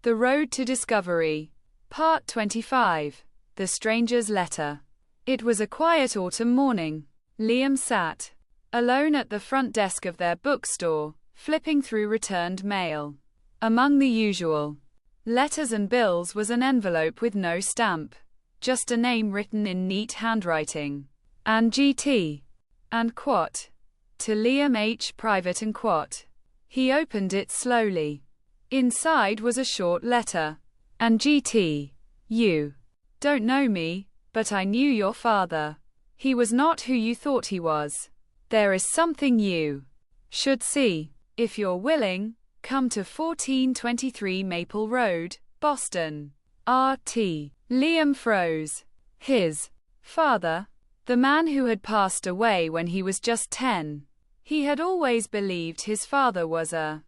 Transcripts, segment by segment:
The Road to Discovery. Part 25. The Stranger's Letter. It was a quiet autumn morning. Liam sat alone at the front desk of their bookstore, flipping through returned mail. Among the usual letters and bills was an envelope with no stamp, just a name written in neat handwriting. Ann G.T. and Quat. To Liam H. Private and Quat. He opened it slowly. Inside was a short letter. Ann G.T. You don't know me, but I knew your father. He was not who you thought he was. There is something you should see. If you're willing, come to 1423 Maple Road, Boston. R.T. Liam froze. His father, the man who had passed away when he was just 10. He had always believed his father was a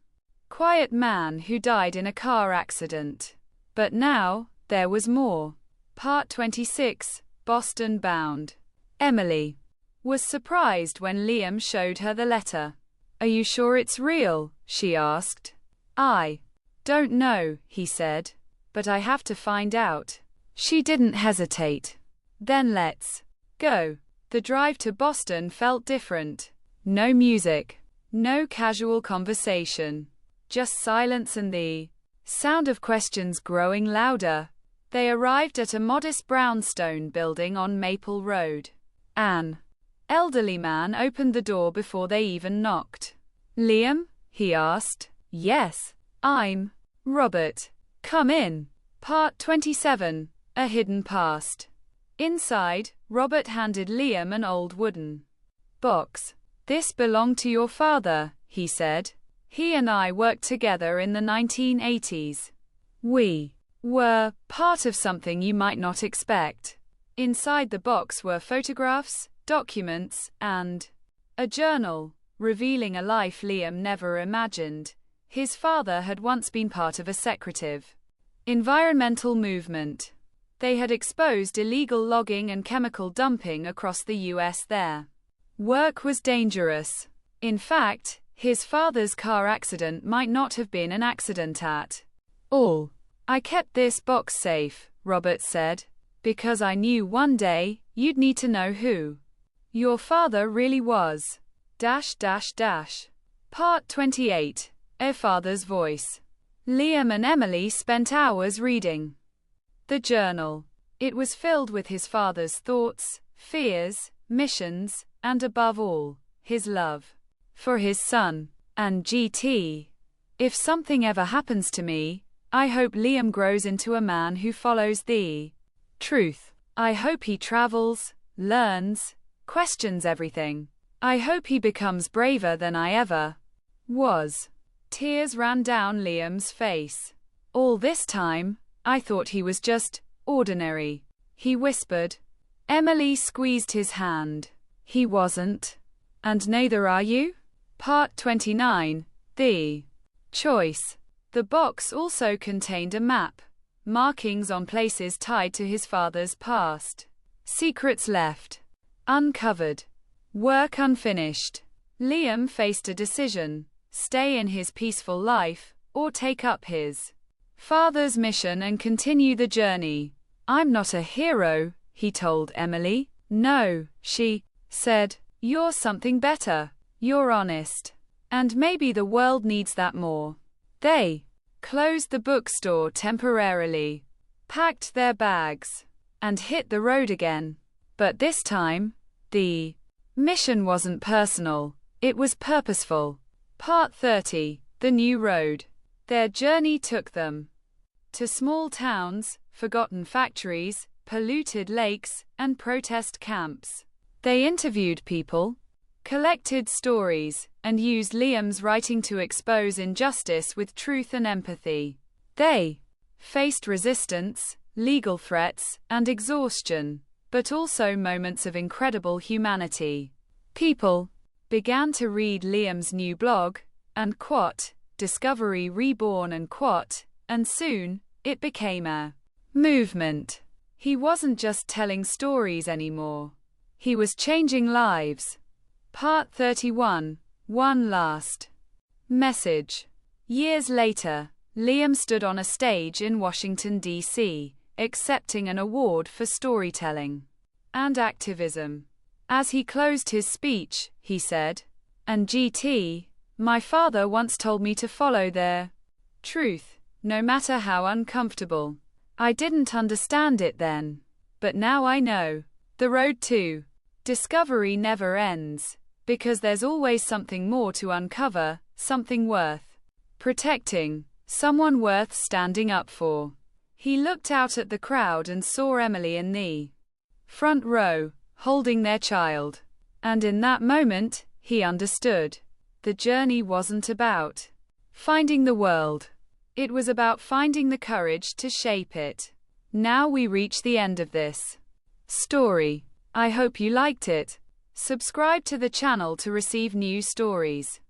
quiet man who died in a car accident. But now, there was more. Part 26, Boston Bound. Emily was surprised when Liam showed her the letter. Are you sure it's real? She asked. I don't know, he said, but I have to find out. She didn't hesitate. Then let's go. The drive to Boston felt different. No music, no casual conversation, just silence and the sound of questions growing louder. They arrived at a modest brownstone building on Maple Road. An elderly man opened the door before they even knocked. Liam? He asked. Yes, I'm Robert. Come in. Part 27, A Hidden Past. Inside, Robert handed Liam an old wooden box. This belonged to your father, he said. He and I worked together in the 1980s. We were part of something you might not expect. Inside the box were photographs, documents, and a journal, revealing a life Liam never imagined. His father had once been part of a secretive environmental movement. They had exposed illegal logging and chemical dumping across the US. Their work was dangerous. In fact, his father's car accident might not have been an accident at all. I kept this box safe, Robert said, because I knew one day you'd need to know who your father really was. Part 28. A Father's Voice. Liam and Emily spent hours reading the journal. It was filled with his father's thoughts, fears, missions, and above all, his love for his son. And G.T. If something ever happens to me, I hope Liam grows into a man who follows the truth. I hope he travels, learns, questions everything. I hope he becomes braver than I ever was. Tears ran down Liam's face. All this time, I thought he was just ordinary, he whispered. Emily squeezed his hand. He wasn't. And neither are you? Part 29. The Choice. The box also contained a map, markings on places tied to his father's past, secrets left uncovered, work unfinished. Liam faced a decision: stay in his peaceful life, or take up his father's mission and continue the journey. I'm not a hero, he told Emily. No, she said. You're something better. You're honest. And maybe the world needs that more. They closed the bookstore temporarily, packed their bags, and hit the road again. But this time, the mission wasn't personal, it was purposeful. Part 30. The New Road. Their journey took them to small towns, forgotten factories, polluted lakes, and protest camps. They interviewed people, collected stories, and used Liam's writing to expose injustice with truth and empathy. They faced resistance, legal threats, and exhaustion, but also moments of incredible humanity. People began to read Liam's new blog, and Quat, Discovery Reborn and Quat, and soon, it became a movement. He wasn't just telling stories anymore. He was changing lives. Part 31. One last message. Years later, Liam stood on a stage in Washington, D.C., accepting an award for storytelling and activism. As he closed his speech, he said, "And GT, my father once told me to follow their truth, no matter how uncomfortable. I didn't understand it then, but now I know. The road to discovery never ends, because there's always something more to uncover, something worth protecting, someone worth standing up for." He looked out at the crowd and saw Emily in the front row, holding their child. And in that moment, he understood. The journey wasn't about finding the world. It was about finding the courage to shape it. Now we reach the end of this story. I hope you liked it. Subscribe to the channel to receive new stories.